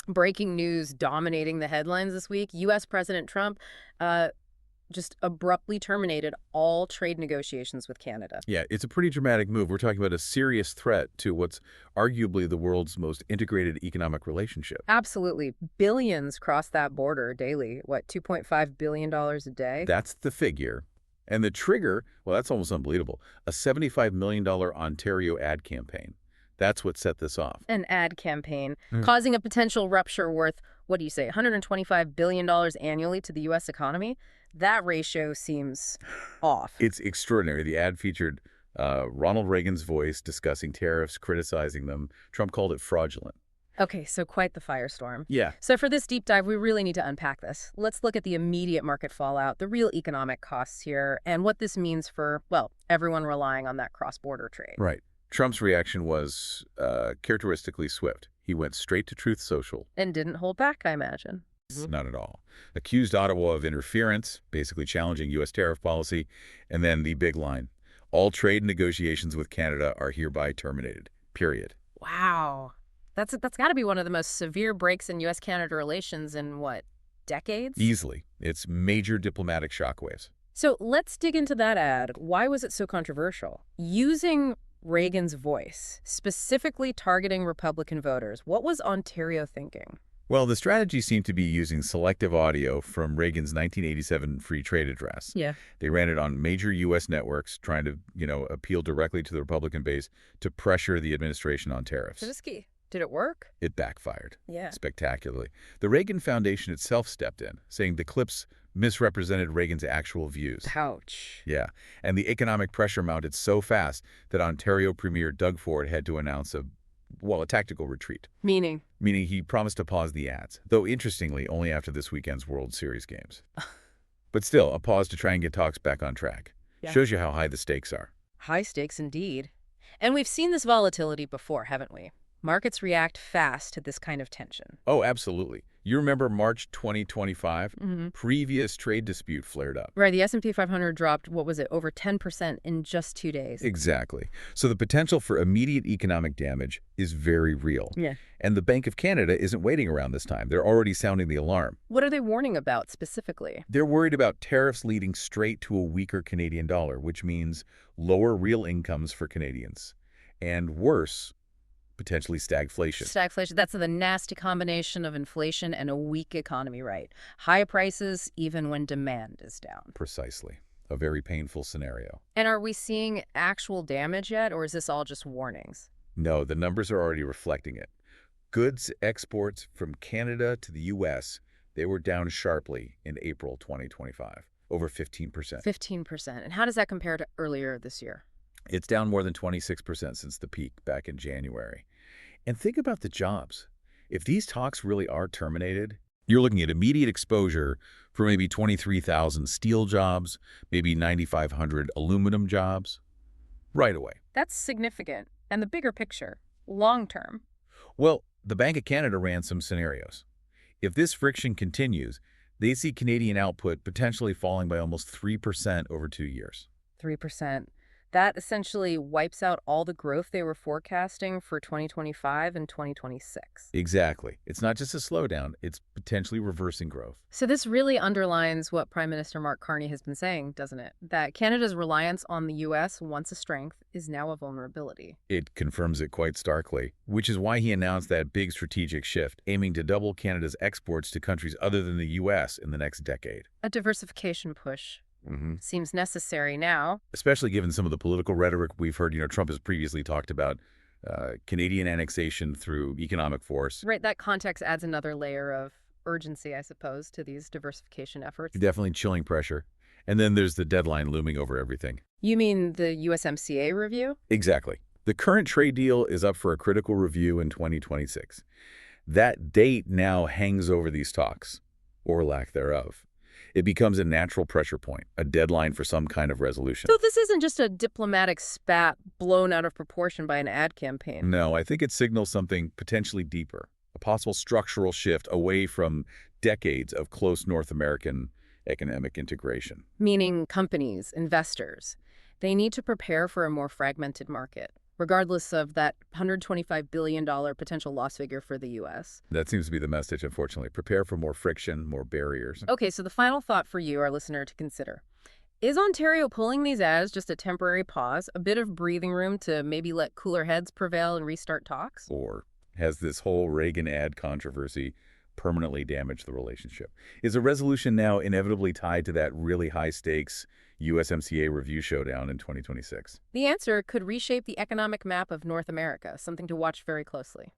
Breaking news dominating the headlines this week. U.S. President Trump just abruptly terminated all trade negotiations with Canada. Yeah, it's a pretty dramatic move. We're talking about a serious threat to what's arguably the world's most integrated economic relationship. Absolutely. Billions cross that border daily. What, $2.5 billion a day? That's the figure. And the trigger, well, that's almost unbelievable. A $75 million Ontario ad campaign. That's what set this off. An ad campaign causing a potential rupture worth, what do you say, $125 billion annually to the U.S. economy? That ratio seems off. It's extraordinary. The ad featured Ronald Reagan's voice discussing tariffs, criticizing them. Trump called it fraudulent. Okay, so quite the firestorm. Yeah. So for this deep dive, we really need to unpack this. Let's look at the immediate market fallout, the real economic costs here, and what this means for, well, everyone relying on that cross-border trade. Right. Trump's reaction was characteristically swift. He went straight to Truth Social. And didn't hold back, I imagine. Not at all. Accused Ottawa of interference, basically challenging U.S. tariff policy, and then the big line, all trade negotiations with Canada are hereby terminated, period. Wow. That's got to be one of the most severe breaks in U.S.-Canada relations in, what, decades? Easily. It's major diplomatic shockwaves. So let's dig into that ad. Why was it so controversial? Using Reagan's voice, specifically targeting Republican voters, what was Ontario thinking? Well, the strategy seemed to be using selective audio from Reagan's 1987 free trade address. Yeah. They ran it on major U.S. networks, trying to, appeal directly to the Republican base to pressure the administration on tariffs. Risky. Did it work? It backfired. Yeah. Spectacularly. The Reagan Foundation itself stepped in, saying the clips misrepresented Reagan's actual views. Ouch. Yeah. And the economic pressure mounted so fast that Ontario Premier Doug Ford had to announce a tactical retreat. Meaning? Meaning he promised to pause the ads, though interestingly only after this weekend's World Series games. But still, a pause to try and get talks back on track. Yeah. Shows you how high the stakes are. High stakes indeed. And we've seen this volatility before, haven't we? Markets react fast to this kind of tension. Oh, absolutely. You remember March 2025? Previous trade dispute flared up. Right, the S&P 500 dropped, what was it, over 10% in just 2 days. Exactly. So the potential for immediate economic damage is very real. Yeah. And the Bank of Canada isn't waiting around this time. They're already sounding the alarm. What are they warning about specifically? They're worried about tariffs leading straight to a weaker Canadian dollar, which means lower real incomes for Canadians. And worse, potentially stagflation. Stagflation, that's the nasty combination of inflation and a weak economy, right? High prices even when demand is down. Precisely. A very painful scenario. And are we seeing actual damage yet, or is this all just warnings? No, the numbers are already reflecting it. Goods exports from Canada to the U.S., they were down sharply in April 2025, over 15%. 15%. And how does that compare to earlier this year? It's down more than 26% since the peak back in January. And think about the jobs. If these talks really are terminated, you're looking at immediate exposure for maybe 23,000 steel jobs, maybe 9,500 aluminum jobs, right away. That's significant. And the bigger picture, long term. Well, the Bank of Canada ran some scenarios. If this friction continues, they see Canadian output potentially falling by almost 3% over 2 years. 3%. That essentially wipes out all the growth they were forecasting for 2025 and 2026. Exactly. It's not just a slowdown, it's potentially reversing growth. So this really underlines what Prime Minister Mark Carney has been saying, doesn't it? That Canada's reliance on the U.S., once a strength, is now a vulnerability. It confirms it quite starkly, which is why he announced that big strategic shift, aiming to double Canada's exports to countries other than the U.S. in the next decade. A diversification push. Seems necessary now. Especially given some of the political rhetoric we've heard. Trump has previously talked about Canadian annexation through economic force. Right, that context adds another layer of urgency, I suppose, to these diversification efforts. Definitely chilling pressure. And then there's the deadline looming over everything. You mean the USMCA review? Exactly. The current trade deal is up for a critical review in 2026. That date now hangs over these talks, or lack thereof. It becomes a natural pressure point, a deadline for some kind of resolution. So this isn't just a diplomatic spat blown out of proportion by an ad campaign. No, I think it signals something potentially deeper, a possible structural shift away from decades of close North American economic integration. Meaning companies, investors, they need to prepare for a more fragmented market. regardless of that $125 billion potential loss figure for the U.S. That seems to be the message, unfortunately. Prepare for more friction, more barriers. Okay, so the final thought for you, our listener, to consider. Is Ontario pulling these as just a temporary pause, a bit of breathing room to maybe let cooler heads prevail and restart talks? Or has this whole Reagan ad controversy permanently damaged the relationship? Is a resolution now inevitably tied to that really high-stakes USMCA review showdown in 2026? The answer could reshape the economic map of North America, something to watch very closely.